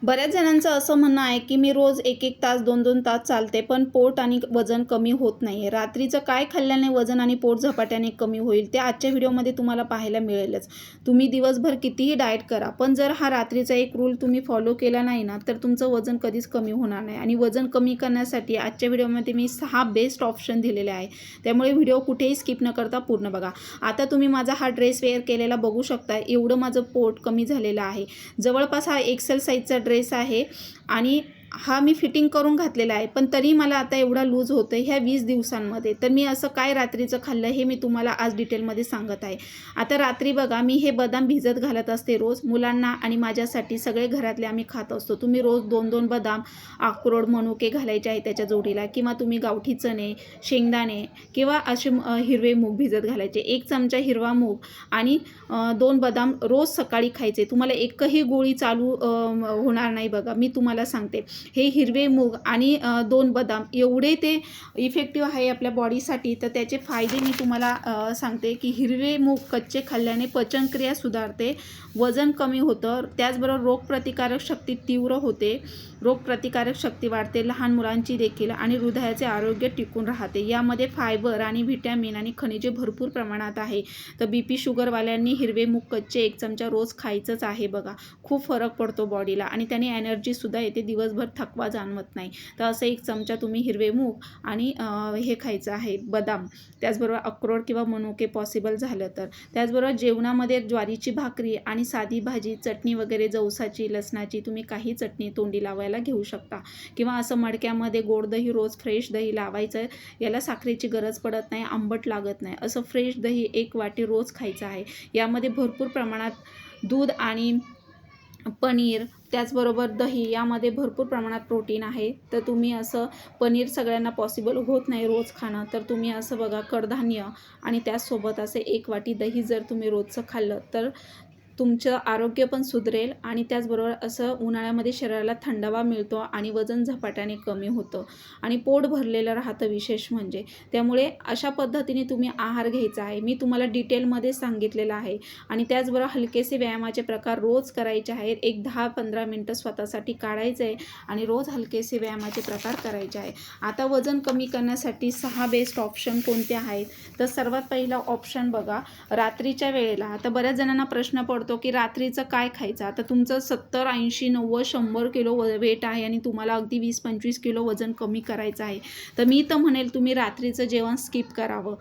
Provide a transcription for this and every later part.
बऱ्याच जणांचं असं म्हणणं आहे की मी रोज 1-1 तास 2-2 तास चालते पण पोट आणि वजन कमी होत नाही आहे. रात्रीचं काय खाल्ल्याने वजन आणि पोट झपाट्याने कमी होईल ते आजच्या व्हिडिओमध्ये तुम्हाला पाहायला मिळेलच. तुम्ही दिवसभर कितीही डाएट करा पण जर हा रात्रीचा एक रूल तुम्ही फॉलो केला नाही ना तर तुमचं वजन कधीच कमी होणार नाही. आणि वजन कमी करण्यासाठी आजच्या व्हिडिओमध्ये मी 6 बेस्ट ऑप्शन दिलेले आहे. त्यामुळे व्हिडिओ कुठेही स्किप न करता पूर्ण बघा. आता तुम्ही माझा हा ड्रेस वेअर केलेला बघू शकता. एवढं माझं पोट कमी झालेलं आहे. जवळपास हा एक्सेल साईजचा ड्रेस आहे आणि हा मी फिटिंग करून घातलेला आहे पण तरी मला आता एवढा लूज होतं ह्या 20 दिवसांमध्ये. तर मी असं काय रात्रीचं खाल्लं हे मी तुम्हाला आज डिटेलमध्ये सांगत आहे. आता रात्री बघा मी हे बदाम भिजत घालत असते रोज मुलांना आणि माझ्यासाठी. सगळे घरातले आम्ही खात असतो. तुम्ही रोज 2-2 बदाम, अक्रोड, मनुके घालायचे आहे त्याच्या जोडीला किंवा तुम्ही गावठी चणे, शेंगदाणे किंवा असे हिरवे मूग भिजत घालायचे. 1 चमचा हिरवा मूग आणि 2 बदाम रोज सकाळी खायचे. तुम्हाला एकही गोळी चालू होणार नाही बघा. मी तुम्हाला सांगते हे हिरवे मूग आणि 2 बदाम एवढे ते इफेक्टिव्ह आहे आपल्या बॉडीसाठी. तर त्याचे फायदे मी तुम्हाला सांगते की हिरवे मूग कच्चे खाल्ल्याने पचनक्रिया सुधारते, वजन कमी होतं, त्याचबरोबर रोगप्रतिकारक शक्ती तीव्र होते, रोगप्रतिकारक शक्ती वाढते लहान मुलांची देखील आणि हृदयाचे आरोग्य टिकून राहते. यामध्ये फायबर आणि व्हिटॅमिन आणि खनिजे भरपूर प्रमाणात आहे. तर BP शुगरवाल्यांनी हिरवे मूग कच्चे 1 चमचा रोज खायचंच आहे बघा. खूप फरक पडतो बॉडीला आणि त्याने एनर्जीसुद्धा येते, दिवसभर थकवा जाणवत नाही. तर असं 1 चमचा तुम्ही हिरवे मूग आणि हे खायचं आहे बदाम, त्याचबरोबर अक्रोड किंवा मनुके पॉसिबल झालं तर. त्याचबरोबर जेवणामध्ये ज्वारीची भाकरी आणि साधी भाजी, चटणी वगैरे जवसाची, लसणाची, तुम्ही काही चटणी तोंडी लावायला घेऊ शकता किंवा असं मडक्यामध्ये गोड दही, रोज फ्रेश दही लावायचं. याला साखरेची गरज पडत नाही, आंबट लागत नाही. असं फ्रेश दही 1 वाटी रोज खायचं आहे. यामध्ये भरपूर प्रमाणात दूध आणि पनीर, त्याचबरोबर दही यामध्ये भरपूर प्रमाणात प्रोटीन आहे. तर तुम्ही असं पनीर सगळ्यांना पॉसिबल होत नाही रोज खाणं, तर तुम्ही असं बघा कडधान्य आणि त्याचसोबत असे 1 वाटी दही जर तुम्ही रोजचं खाल्लं तर तुमचं आरोग्य पण सुधरेल आणि त्याचबरोबर असं उन्हाळ्यामध्ये शरीराला थंडावा मिळतो आणि वजन झपाट्याने कमी होतं आणि पोट भरलेलं राहतं विशेष म्हणजे. त्यामुळे अशा पद्धतीने तुम्ही आहार घ्यायचा आहे. मी तुम्हाला डिटेलमध्ये सांगितलेलं आहे. आणि त्याचबरोबर हलकेसे व्यायामाचे प्रकार रोज करायचे आहेत. एक 10-15 मिनटं स्वतःसाठी काढायचं आहे आणि रोज हलकेसे व्यायामाचे प्रकार करायचे आहे. आता वजन कमी करण्यासाठी 6 बेस्ट ऑप्शन कोणते आहेत? तर सर्वात पहिला ऑप्शन बघा रात्रीच्या वेळेला. आता बऱ्याच जणांना प्रश्न पडतो की रात्रीचं काय खायचं. आता तुमचं 70, 80, 90, 100 किलो वेट आहे आणि तुम्हाला अगदी 20-25 किलो वजन कमी करायचं आहे. तर मी तर म्हणेल तुम्ही रात्रीचं जेवण स्किप करावं.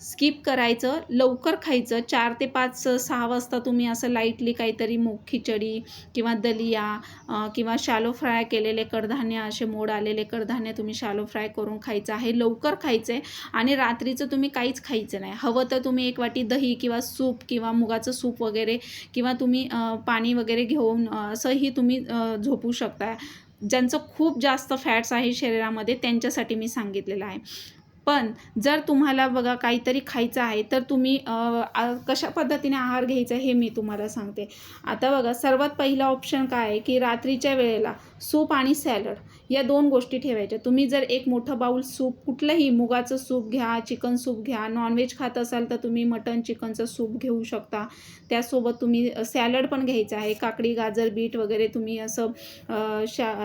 स्किप करायचं, लवकर खायचं. 4 ते 5, 6 वाजता तुम्ही असं लाईटली काहीतरी मूग खिचडी किंवा दलिया किंवा शॅलो फ्राय केलेले कडधान्य, असे मोड आलेले कडधान्य तुम्ही शॅलो फ्राय करून खायचं आहे. लवकर खायचं आहे आणि रात्रीचं तुम्ही काहीच खायचं नाही. हवं तर तुम्ही 1 वाटी दही किंवा सूप किंवा मुगाचं सूप वगैरे किंवा तुम्ही पाणी वगैरे घेऊन असंही तुम्ही झोपू शकता. ज्यांचं खूप जास्त फॅट्स आहे शरीरामध्ये त्यांच्यासाठी मी सांगितलेलं आहे. पण जर तुम्हाला बघा काहीतरी खायचं आहे तर तुम्ही कशा पद्धतीने आहार घ्यायचा हे मी तुम्हाला सांगते. आता बघा सर्वात पहिला ऑप्शन काय आहे की रात्रीच्या वेळेला सूप आणि सॅलड या 2 गोष्टी ठेवायच्या. तुम्ही जर एक मोठं बाउल सूप, कुठलंही मुगाचं सूप घ्या, चिकन सूप घ्या, नॉनव्हेज खात असाल तर तुम्ही मटन चिकनचं सूप घेऊ शकता. त्यासोबत तुम्ही सॅलड पण घ्यायचं आहे. काकडी, गाजर, बीट वगैरे तुम्ही असं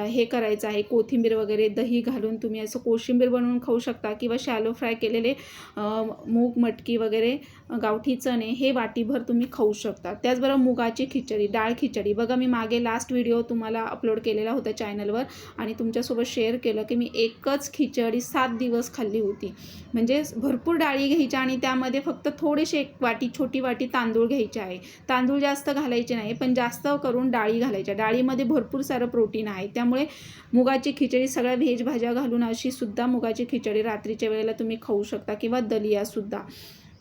हे करायचं आहे. कोथिंबीर वगैरे दही घालून तुम्ही असं कोशिंबीर बनवून खाऊ शकता किंवा शॅलो फ्राय केलेले मूग, मटकी वगैरे, गावठी चणे हे वाटीभर तुम्ही खाऊ शकता. त्याचबरोबर मुगाची खिचडी, डाळ खिचडी बघा मी मागे लास्ट व्हिडिओ तुम्हाला अपलोड केलेला होता चॅनलवर आणि तुमच्यासोबत शेअर केलं की मी एकच खिचडी 7 दिवस खाल्ली होती. म्हणजे भरपूर डाळी घ्यायच्या आणि त्यामध्ये फक्त थोडेसे 1 वाटी, छोटी वाटी तांदूळ घ्यायचे आहे. तांदूळ जास्त घालायचे नाही पण जास्त करून डाळी घालायच्या. डाळीमध्ये भरपूर सारं प्रोटीन आहे. त्यामुळे मुगाची खिचडी सगळ्या व्हेज भाज्या घालून अशी सुद्धा मुगाची खिचडी रात्रीच्या वेळेला तुम्ही खाऊ शकता किंवा दलियासुद्धा.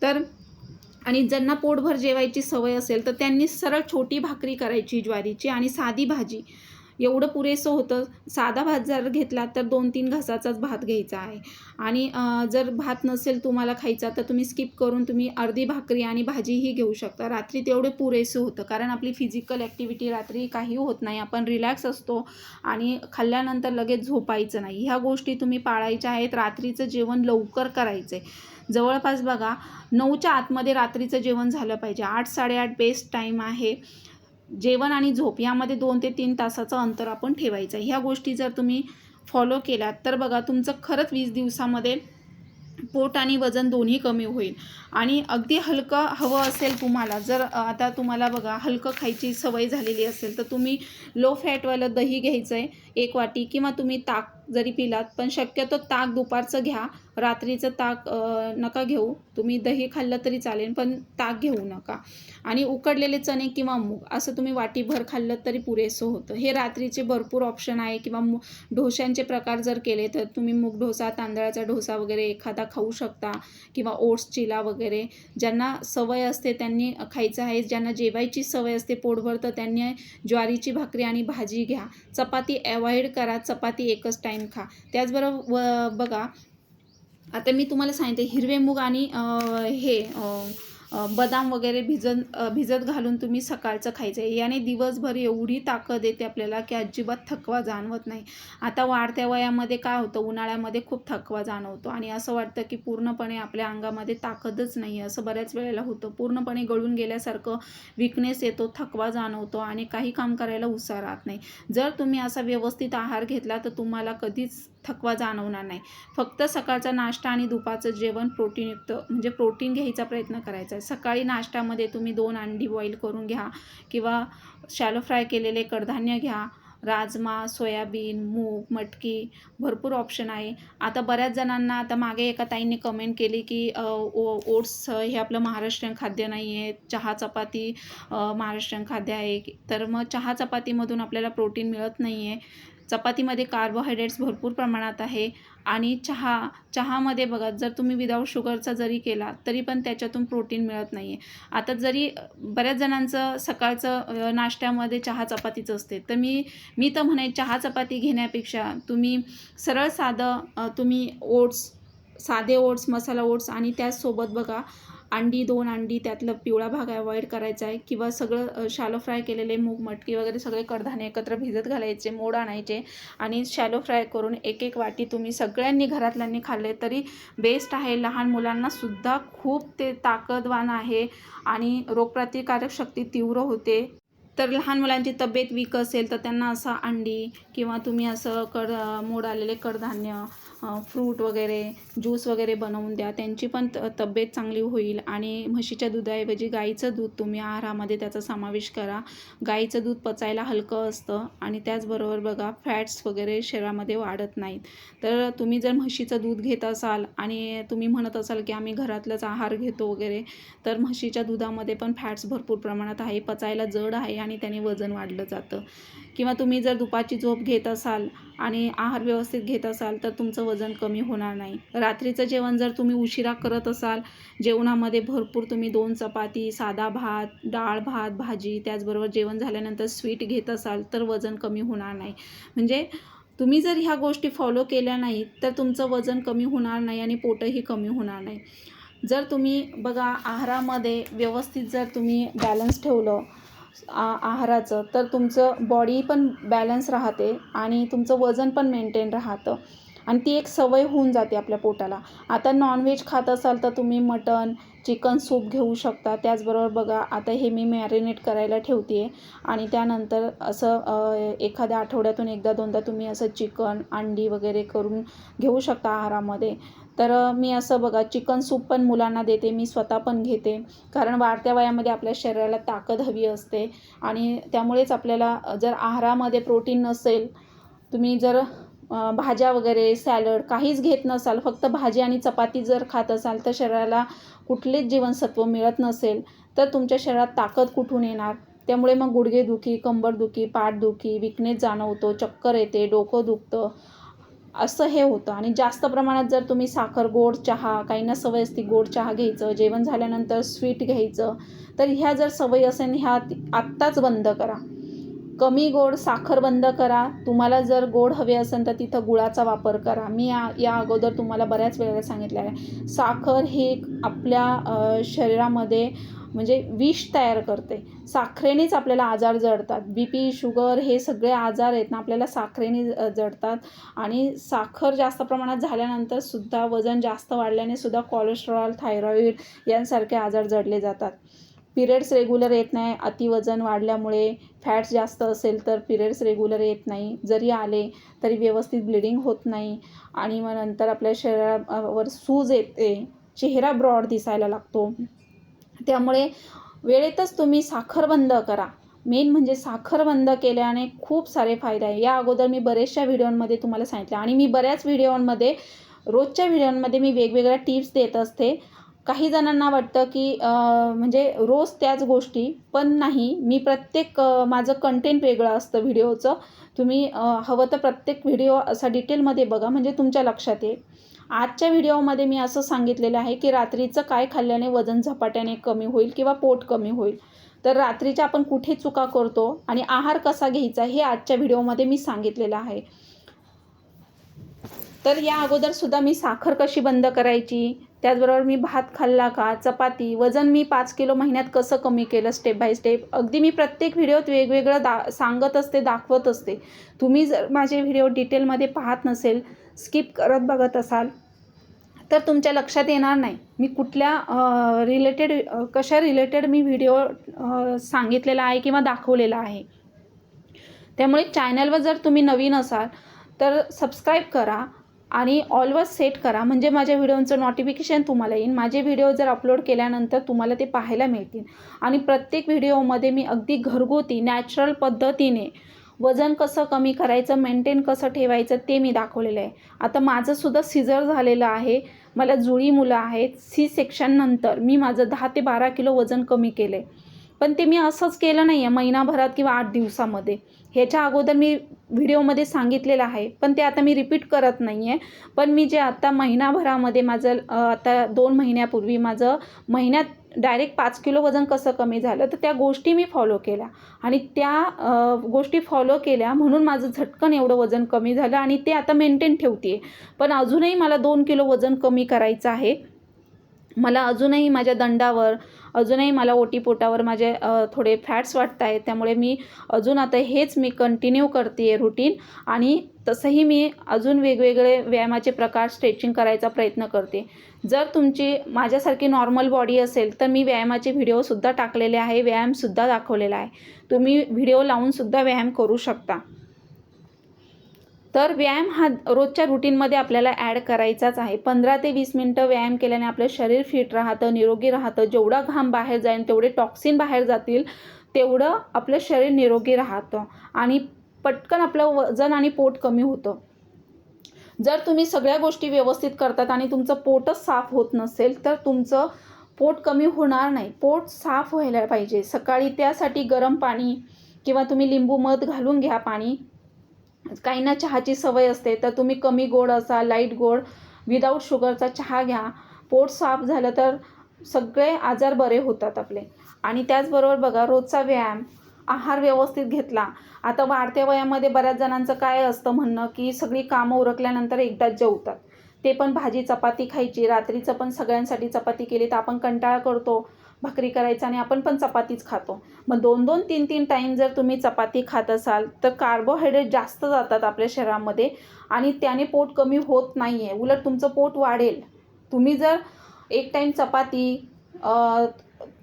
तर आणि ज्यांना पोटभर जेवायची सवय असेल तर त्यांनी सरळ छोटी भाकरी करायची ज्वारीची आणि साधी भाजी, एवढं पुरेसं होतं. साधा भात जर घेतला तर 2-3 घासाचाच भात घ्यायचा आहे. आणि जर भात नसेल तुम्हाला खायचा तर तुम्ही स्किप करून तुम्ही अर्धी भाकरी आणि भाजीही घेऊ शकता. रात्री तेवढे पुरेसं होतं कारण आपली फिजिकल ॲक्टिव्हिटी रात्री काही होत नाही. आपण रिलॅक्स असतो आणि खाल्ल्यानंतर लगेच झोपायचं नाही. ह्या गोष्टी तुम्ही पाळायच्या आहेत. रात्रीचं जेवण लवकर करायचं आहे. जवळपास बघा 9च्या आतमध्ये रात्रीचं जेवण झालं पाहिजे. 8-8:30 बेस्ट टाईम आहे. जेवण आणि झोप यामध्ये 2 ते 3 तासाचं अंतर आपण ठेवायचं. ह्या गोष्टी जर तुम्ही फॉलो केल्यात तर बघा तुमचं खरंच 20 दिवसामध्ये पोट आणि वजन दोन्ही कमी होईल. आणि अगदी हलकं हवं असेल तुम्हाला, जर आता तुम्हाला बघा हलकं खायची सवय झालेली असेल तर तुम्ही लो फॅटवालं दही घ्यायचं आहे 1 वाटी, किंवा तुम्ही ताक जरी पिलात, पण शक्यतो ताक दुपारचं घ्या. रात्रीचं ताक नका घेऊ. तुम्ही दही खाल्लं तरी चालेल, पण ताक घेऊ नका. आणि उकडलेले चणे किंवा मूग असं तुम्ही वाटीभर खाल्लं तरी पुरेसं होतं. हे रात्रीचे भरपूर ऑप्शन आहे. किंवा डोश्यांचे प्रकार जर केले तर तुम्ही मूग डोसा, तांदळाचा डोसा वगैरे एखादा खाऊ शकता, किंवा ओट्स चिला वगैरे. ज्यांना सवय असते त्यांनी खायचं आहे. ज्यांना जेवायची सवय असते पोटभर तर त्यांनी ज्वारीची भाकरी आणि भाजी घ्या. चपाती अवॉइड करा. चपाती एकच टाईम खा. त्याचबरोबर बघा आता मी तुम्हाला सांगितले हिरवे मूग आणि बदाम वगैरे भिजत घालून तुम्ही सकाळचं खायचं आहे. याने दिवसभर एवढी ताकद येते आपल्याला की अजिबात थकवा जाणवत नाही. आता वाढत्या वयामध्ये काय होतं, उन्हाळ्यामध्ये खूप थकवा जाणवतो आणि असं वाटतं की पूर्णपणे आपल्या अंगामध्ये ताकदच नाही आहे, असं बऱ्याच वेळेला होतं. पूर्णपणे गळून गेल्यासारखं विकनेस येतो, थकवा जाणवतो आणि काही काम करायला उत्साह राहत नाही. जर तुम्ही असा व्यवस्थित आहार घेतला तर तुम्हाला कधीच थकवा जाणवणार नाही. फक्त सकाळचा नाश्ता आणि दुपारचं जेवण प्रोटीनयुक्त म्हणजे प्रोटीन घ्यायचा प्रयत्न करायचा आहे. सकाळी नाश्त्यामध्ये तुम्ही 2 अंडी बॉईल करून घ्या, किंवा शॅलो फ्राय केलेले कडधान्य घ्या. राजमा, सोयाबीन, मूग, मटकी भरपूर ऑप्शन आहे. आता बऱ्याच जणांना, आता मागे एका ताईंनी कमेंट केली की ओट्स हे आपलं महाराष्ट्रीयन खाद्य नाही आहे, चहा चपाती महाराष्ट्रीयन खाद्य आहे. तर मग चहा चपातीमधून आपल्याला प्रोटीन मिळत नाही आहे. चपातीमध्ये कार्बोहायड्रेट्स भरपूर प्रमाणात आहे. आणि चहामध्ये बघा जर तुम्ही विदाऊट शुगरचा जरी केला तरी पण त्याच्यातून प्रोटीन मिळत नाही आहे. आता जरी बऱ्याच जणांचं सकाळचं नाश्त्यामध्ये चहा चपातीच असते, तर मी तर म्हणेन चहा चपाती घेण्यापेक्षा तुम्ही सरळ साधं तुम्ही साधे ओट्स, मसाला ओट्स आणि त्याचसोबत बघा अंडी, 2 अंडी, त्यातलं पिवळा भाग अवॉइड करायचा आहे. किंवा सगळं शॅलो फ्राय केलेले मूग, मटकी वगैरे सगळे कडधान्य एकत्र भिजत घालायचे, मोड आणायचे आणि शॅलो फ्राय करून 1-1 वाटी तुम्ही सगळ्यांनी घरातल्यांनी खाल्ले तरी बेस्ट आहे. लहान मुलांनासुद्धा खूप ते ताकदवान आहे आणि रोगप्रतिकारक शक्ती तीव्र होते. तर लहान मुलांची तब्येत वीक असेल तर त्यांना असं अंडी किंवा तुम्ही असं मोड आलेले कडधान्य, फ्रूट वगैरे, ज्यूस वगैरे बनवून द्या. त्यांची पण तब्येत चांगली होईल. आणि म्हशीच्या दुधाऐवजी गाईचं दूध तुम्ही आहारामध्ये त्याचा समावेश करा. गाईचं दूध पचायला हलकं असतं आणि त्याचबरोबर बघा फॅट्स वगैरे शरीरामध्ये वाढत नाहीत. तर तुम्ही जर म्हशीचं दूध घेत असाल आणि तुम्ही म्हणत असाल की आम्ही घरातलाच आहार घेतो वगैरे, तर म्हशीच्या दुधामध्ये पण फॅट्स भरपूर प्रमाणात आहे, पचायला जड आहे आणि त्याने वजन वाढलं जातं. किंवा तुम्ही जर दुपारची झोप घेत असाल आणि आहार व्यवस्थित घेत असाल तर तुमचं वजन कमी होणार नाही. रात्रीचं जेवण जर तुम्ही उशिरा करत असाल, जेवणामध्ये भरपूर तुम्ही 2 चपाती, साधा भात, डाळ भात, भाजी, त्याचबरोबर जेवण झाल्यानंतर स्वीट घेत असाल तर वजन कमी होणार नाही. म्हणजे तुम्ही जर ह्या गोष्टी फॉलो केल्या नाहीत तर तुमचं वजन कमी होणार नाही आणि पोटही कमी होणार नाही. जर तुम्ही बघा आहारामध्ये व्यवस्थित जर तुम्ही बॅलन्स ठेवलं आहाराचं, तर तुमचं बॉडी पण बॅलन्स राहते आणि तुमचं वजन पण मेंटेन राहतं आणि ती एक सवय होऊन जाते आपल्या पोटाला. आता नॉनव्हेज खात असाल तर तुम्ही मटण, चिकन सूप घेऊ शकता. त्याचबरोबर बघा आता हे मी मॅरिनेट करायला ठेवते आहे आणि त्यानंतर असं एखाद्या आठवड्यातून 1दा-2दा तुम्ही असं चिकन, अंडी वगैरे करून घेऊ शकता आहारामध्ये. तर मी असं बघा चिकन सूप पण मुलांना देते, मी स्वतः पण घेते. कारण वाढत्या वयामध्ये आपल्या शरीराला ताकद हवी असते आणि त्यामुळेच आपल्याला जर आहारामध्ये प्रोटीन नसेल, तुम्ही जर भाज्या वगैरे, सॅलड काहीच घेत नसाल, फक्त भाजी आणि चपाती जर खात असाल, तर शरीराला कुठलेच जीवनसत्व मिळत नसेल, तर तुमच्या शरीरात ताकद कुठून येणार? त्यामुळे मग गुडघेदुखी, कंबरदुखी, पाठदुखी, विकनेस जाणवतो, चक्कर येते, डोकं दुखतं, असं हे होतं. आणि जास्त प्रमाणात जर तुम्ही साखर, गोड चहा, काहींना सवय असते गोड चहा घ्यायचं, जेवण झाल्यानंतर स्वीट घ्यायचं, तर ह्या जर सवयी असेल ह्या आत्ताच बंद करा. कमी गोड, साखर बंद करा. तुम्हाला जर गोड हवे असेल तर तिथं गुळाचा वापर करा. मी या अगोदर तुम्हाला बऱ्याच वेळेला सांगितलं आहे, साखर हे आपल्या शरीरामध्ये म्हणजे विष तयार करते. साखरेनेच आपल्याला आजार जडतात. BP, शुगर हे सगळे आजार आहेत ना आपल्याला साखरेने जडतात. आणि साखर जास्त प्रमाणात झाल्यानंतर सुद्धा वजन जास्त वाढल्याने सुद्धा कोलेस्ट्रॉल, थायरॉईड यांसारखे आजार जडले जातात. पिरियड्स रेग्युलर येत नाही, अतिवजन वाढल्यामुळे फॅट्स जास्त असेल तर पिरियड्स रेग्युलर येत नाही, जरी आले तरी व्यवस्थित ब्लिडिंग होत नाही आणि मग नंतर आपल्या शरीरावर सूज येते, चेहरा ब्रॉड दिसायला लागतो. त्यामुळे वेळेतच तुम्ही साखर बंद करा. मेन म्हणजे साखर बंद केल्याने खूप सारे फायदे आहे. या अगोदर मी बऱ्याचशा व्हिडिओमध्ये तुम्हाला सांगितलं आणि मी बऱ्याच व्हिडिओमध्ये रोजच्या व्हिडिओमध्ये मी वेगवेगळ्या टिप्स देत असते. काही जणांना वाटतं की म्हणजे रोज त्याच गोष्टी, पण नाही. मी प्रत्येक माझं कंटेंट वेगळं असतं व्हिडिओचं. तुम्ही हवं तर प्रत्येक व्हिडिओ असा डिटेलमध्ये बघा, म्हणजे तुमच्या लक्षात येईल. आजच्या व्हिडिओमध्ये मी असं सांगितलेलं आहे की रात्रीचं काय खाल्ल्याने वजन झपाट्याने कमी होईल किंवा पोट कमी होईल. तर रात्रीच्या आपण कुठे चुका करतो आणि आहार कसा घ्यायचा हे आजच्या व्हिडिओमध्ये मी सांगितलेलं आहे. तर या अगोदरसुद्धा मी साखर कशी बंद करायची, त्याचबरोबर मी भात खाल्ला का, चपाती, वजन मी 5 किलो महिन्यात कसं कमी केलं स्टेप बाय स्टेप, अगदी मी प्रत्येक व्हिडिओत वेगवेगळं सांगत असते, दाखवत असते. तुम्ही जर माझे व्हिडिओ डिटेलमध्ये पाहत नसेल, स्किप करत बघत असाल तर तुमच्या लक्षात येणार नाही मी कुठल्या कशा रिलेटेड मी व्हिडिओ सांगितलेला आहे किंवा दाखवलेला आहे. त्यामुळे चॅनलवर जर तुम्ही नवीन असाल तर सबस्क्राईब करा आणि ऑलवर सेट करा, म्हणजे माझ्या व्हिडिओचं नोटिफिकेशन तुम्हाला येईल. माझे व्हिडिओ जर अपलोड केल्यानंतर तुम्हाला ते पाहायला मिळतील. आणि प्रत्येक व्हिडिओमध्ये मी अगदी घरगुती नॅचरल पद्धतीने वजन कसं कमी करायचं, मेंटेन कसं ठेवायचं ते मी दाखवलेलं आहे. आता माझंसुद्धा सिझर झालेलं आहे, मला जुळी मुलं आहेत. सी सेक्शननंतर मी माझं 10 ते 12 किलो वजन कमी केलं आहे. पण ते मी असंच केलं नाही आहे महिनाभरात किंवा 8 दिवसामध्ये. ह्याच्या अगोदर मी व्हिडिओमध्ये सांगितलेलं आहे, पण ते आता मी रिपीट करत नाही आहे. पण मी जे आता महिनाभरामध्ये माझं आता 2 महिन्यापूर्वी माझं महिन्यात डायरेक्ट 5 किलो वजन कसं कमी झालं, तर त्या गोष्टी मी फॉलो केल्या आणि त्या गोष्टी फॉलो केल्या म्हणून माझं झटकन एवढं वजन कमी झालं आणि ते आता मेंटेन ठेवते आहे. पण अजूनही मला 2 किलो वजन कमी करायचं आहे. मला अजूनही माझ्या दंडावर, अजूनही मला ओटीपोटावर माझे थोडे फॅट्स वाटत आहेत. त्यामुळे मी अजून आता हेच मी कंटिन्यू करते आहे रूटीन आणि तसंही मी अजून वेगवेगळे व्यायामाचे प्रकार स्ट्रेचिंग करायचा प्रयत्न करते. जर तुमची माझ्यासारखी नॉर्मल बॉडी असेल तर मी व्यायामाचे व्हिडिओसुद्धा टाकलेले आहे, व्यायामसुद्धा दाखवलेला आहे. तुम्ही व्हिडिओ लावूनसुद्धा व्यायाम करू शकता. तर व्यायाम हा रोजच्या रुटीनमध्ये आपल्याला ॲड करायचाच आहे. 15 ते 20 मिनटं व्यायाम केल्याने आपलं शरीर फिट राहतं, निरोगी राहतं. जेवढा घाम बाहेर जाईल, तेवढे टॉक्सिन बाहेर जातील, तेवढं आपलं शरीर निरोगी राहतं आणि पटकन आपलं वजन आणि पोट कमी होतं. जर तुम्ही सगळ्या गोष्टी व्यवस्थित करतात आणि तुमचं पोटच साफ होत नसेल तर तुमचं पोट कमी होणार नाही. पोट साफ व्हायला पाहिजे. सकाळी त्यासाठी गरम पाणी किंवा तुम्ही लिंबू मध घालून घ्या पाणी. काहींना चहाची सवय असते तर तुम्ही कमी गोड असा लाईट गोड विदाऊट शुगरचा चहा घ्या. पोट साफ झालं तर सगळे आजार बरे होतात आपले. आणि त्याचबरोबर बघा, रोजचा व्यायाम, आहार व्यवस्थित घेतला. आता वाढत्या वयामध्ये बऱ्याच जणांचं काय असतं म्हणणं की सगळी कामं उरकल्यानंतर एकदाच जेवतात. ते पण भाजी चपाती खायची, रात्रीचं पण सगळ्यांसाठी चपाती केली तर आपण कंटाळा करतो भाकरी करायचा आणि आपण पण चपातीच खातो. मग 2-2, 3-3 टाईम जर तुम्ही चपाती खात असाल तर कार्बोहायड्रेट जास्त जातात आपल्या शरीरामध्ये आणि त्याने पोट कमी होत नाही आहे, उलट तुमचं पोट वाढेल. तुम्ही जर एक टाईम चपाती,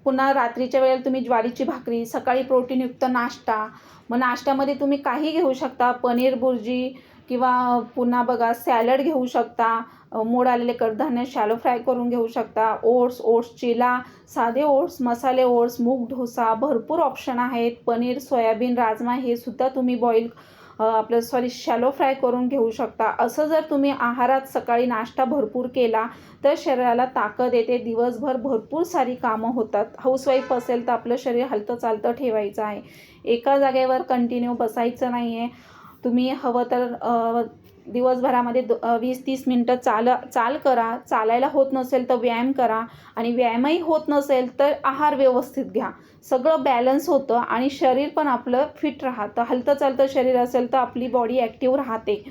पुन्हा रात्रीच्या वेळेला तुम्ही ज्वारीची भाकरी, सकाळी प्रोटीनयुक्त नाश्ता, मग नाश्त्यामध्ये तुम्ही काही घेऊ शकता, पनीर बुर्जी किंवा पुन्हा बघा सॅलड घेऊ शकता, मोड आलेले कडधान्य शॅलो फ्राय करून घेऊ शकता, ओट्स चिला, साधे ओट्स, मसाले ओट्स, मूग डोसा, भरपूर ऑप्शन आहेत. पनीर, सोयाबीन, राजमा हे सुद्धा तुम्ही शॅलो फ्राय करून घेऊ शकता. असं जर तुम्ही आहारात सकाळी नाश्ता भरपूर केला तर शरीराला ताकद येते, दिवसभर भरपूर सारी कामं होतात. हाऊसवाईफ असेल तर आपलं शरीर हलतं चालतं ठेवायचं आहे, एका जागेवर कंटिन्यू बसायचं नाही आहे. तुम्ही हवं तर दिवसभरामध्ये 20-30 मिनटं चाल करा. चालायला होत नसेल तर व्यायाम करा आणि व्यायामही होत नसेल तर आहार व्यवस्थित घ्या. सगळं बॅलन्स होतं आणि शरीर पण आपलं फिट राहतं. हलतं चालतं शरीर असेल तर आपली बॉडी ॲक्टिव्ह राहते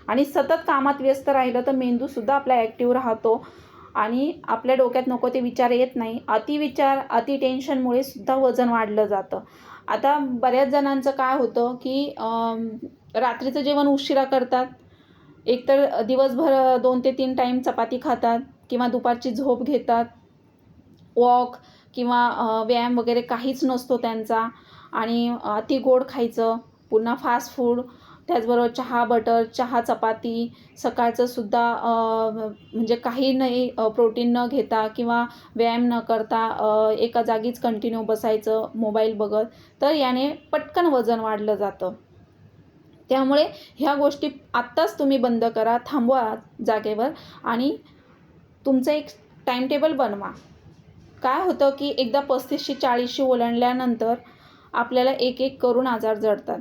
आणि सतत कामात व्यस्त राहिलं तर मेंदूसुद्धा आपला ॲक्टिव्ह राहतो आणि आपल्या डोक्यात नको ते विचार येत नाही. अति टेन्शनमुळे सुद्धा वजन वाढलं जातं. आता बऱ्याच जणांचं काय होतं की रात्रीचं जेवण उशिरा करतात, एकतर दिवसभर 2 ते 3 टाईम चपाती खातात किंवा दुपारची झोप घेतात, वॉक किंवा व्यायाम वगैरे काहीच नसतो त्यांचा आणि अति गोड खायचं, पुन्हा फास्ट फूड, त्याचबरोबर चहा, बटर, चहा, चपाती, सकाळचंसुद्धा म्हणजे काही नाही प्रोटीन न घेता किंवा व्यायाम न करता एका जागीच कंटिन्यू बसायचं मोबाईल बघत, तर याने पटकन वजन वाढलं जातं. त्यामुळे ह्या गोष्टी आत्ताच तुम्ही बंद करा, थांबवा जागेवर आणि तुमचं एक टाईमटेबल बनवा. काय होतं की एकदा 35-40 ओलांडल्यानंतर आपल्याला एक एक करून आजार जडतात.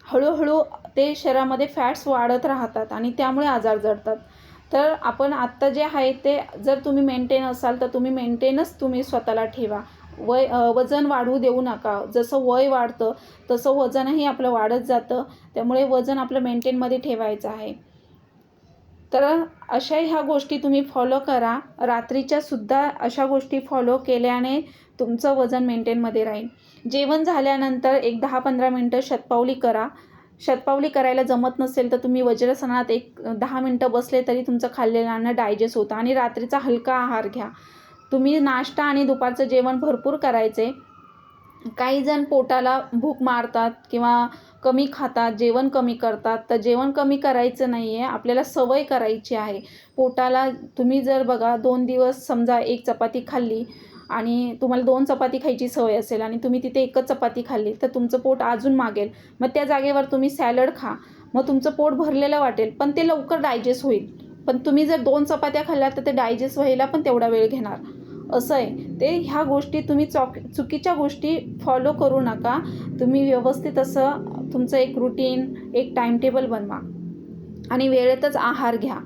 हळूहळू ते शरीरामध्ये फॅट्स वाढत राहतात आणि त्यामुळे आजार जडतात. तर आपण आत्ता जे आहे ते जर तुम्ही मेंटेन असाल तर तुम्ही मेंटेनच तुम्ही स्वतःला ठेवा. वजन वाढू देऊ नका. जसं वय वाढतं तसं वजनही आपलं वाढत जातं. त्यामुळे वजन आपलं मेंटेनमध्ये ठेवायचं आहे. तर अशा ह्या गोष्टी तुम्ही फॉलो करा. रात्रीच्यासुद्धा अशा गोष्टी फॉलो केल्याने तुमचं वजन मेंटेनमध्ये राहील. जेवण झाल्यानंतर एक 10-15 मिनटं शतपावली करा. शतपावली करायला जमत नसेल तर तुम्ही वज्रासनात एक 10 मिनटं बसले तरी तुमचं खाल्लेलं अन्न डायजेस्ट होतं आणि रात्रीचा हलका आहार घ्या. तुम्ही नाश्ता आणि दुपारचं जेवण भरपूर करायचे. काही जण पोटाला भूक मारतात किंवा कमी खातात, जेवण कमी करतात. तर जेवण कमी करायचं नाही आहे, आपल्याला सवय करायची आहे. पोटाला तुम्ही जर बघा 2 दिवस समजा 1 चपाती खाल्ली आणि तुम्हाला 2 चपाती खायची सवय असेल आणि तुम्ही तिथे 1च चपाती खाल्ली, तर तुमचं पोट अजून मागेल. मग त्या जागेवर तुम्ही सॅलड खा. मग तुमचं पोट भरलेलं वाटेल, पण ते लवकर डायजेस्ट होईल. पण तुम्ही जर 2 चपात्या खाल्ल्या तर ते डायजेस्ट व्हायला पण तेवढा वेळ घेणार. असं आहे ते. ह्या गोष्टी तुम्ही चुकीच्या गोष्टी फॉलो करू नका. तुम्ही व्यवस्थित असं तुमचं एक रुटीन, एक टाईमटेबल बनवा आणि वेळेतच आहार घ्या.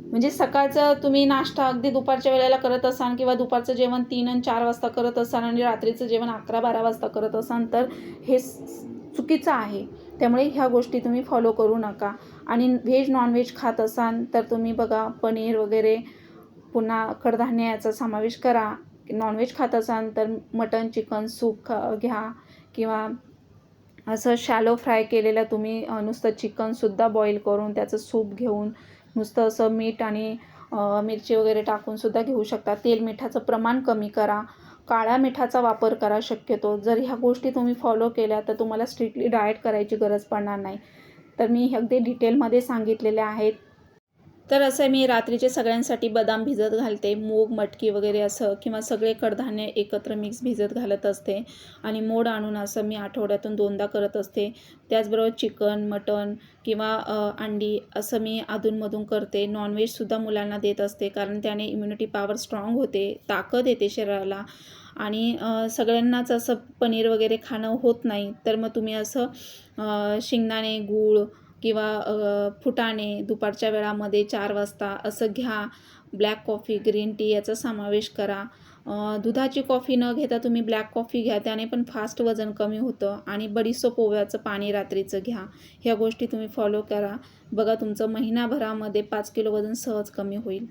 म्हणजे सकाळचं तुम्ही नाश्ता अगदी दुपारच्या वेळेला करत असाल किंवा दुपारचं जेवण 3 आणि 4 वाजता करत असाल आणि रात्रीचं जेवण 11-12 वाजता करत असाल तर हे चुकीचं आहे. त्यामुळे ह्या गोष्टी तुम्ही फॉलो करू नका. आणि व्हेज नॉनव्हेज खात असाल तर तुम्ही बघा पनीर वगैरे, पुन्हा कडधान्य याचा समावेश करा. नॉनव्हेज खात असाल तर मटण, चिकन, सूप घ्या किंवा असं शॅलो फ्राय केलेलं तुम्ही नुसतं चिकनसुद्धा बॉईल करून त्याचं सूप घेऊन नुसतं असं मीठ आणि मिरची वगैरे टाकूनसुद्धा घेऊ शकता. तेल मिठाचं प्रमाण कमी करा. काळ्या मिठाचा वापर करा शक्यतो. जर ह्या गोष्टी तुम्ही फॉलो केल्या तर तुम्हाला स्ट्रिक्टली डाएट करायची गरज पडणार नाही. तर मी अगदी डिटेलमध्ये सांगितलेले आहेत. तर असं मी रात्रीचे सगळ्यांसाठी बदाम भिजत घालते, मूग, मटकी वगैरे असं किंवा सगळे कडधान्य एकत्र मिक्स भिजत घालत असते आणि मोड आणून असं मी आठवड्यातून 2दा करत असते. त्याचबरोबर चिकन, मटण किंवा अंडी असं मी अधूनमधून करते. नॉनव्हेजसुद्धा मुलांना देत असते कारण त्याने इम्युनिटी पॉवर स्ट्रॉंग होते, ताकद येते शरीराला. आणि सगळ्यांनाच असं पनीर वगैरे खाणं होत नाही, तर मग तुम्ही असं शेंगदाणे, गूळ किंवा फुटाणे दुपारच्या वेळामध्ये 4 वाजता असं घ्या. ब्लॅक कॉफी, ग्रीन टी याचा समावेश करा. दुधाची कॉफी न घेता तुम्ही ब्लॅक कॉफी घ्या, त्याने पण फास्ट वजन कमी होतं. आणि बडीशेप ओव्याचं पाणी रात्रीचं घ्या. ह्या गोष्टी तुम्ही फॉलो करा. बघा तुमचं महिनाभरामध्ये 5 किलो वजन सहज कमी होईल.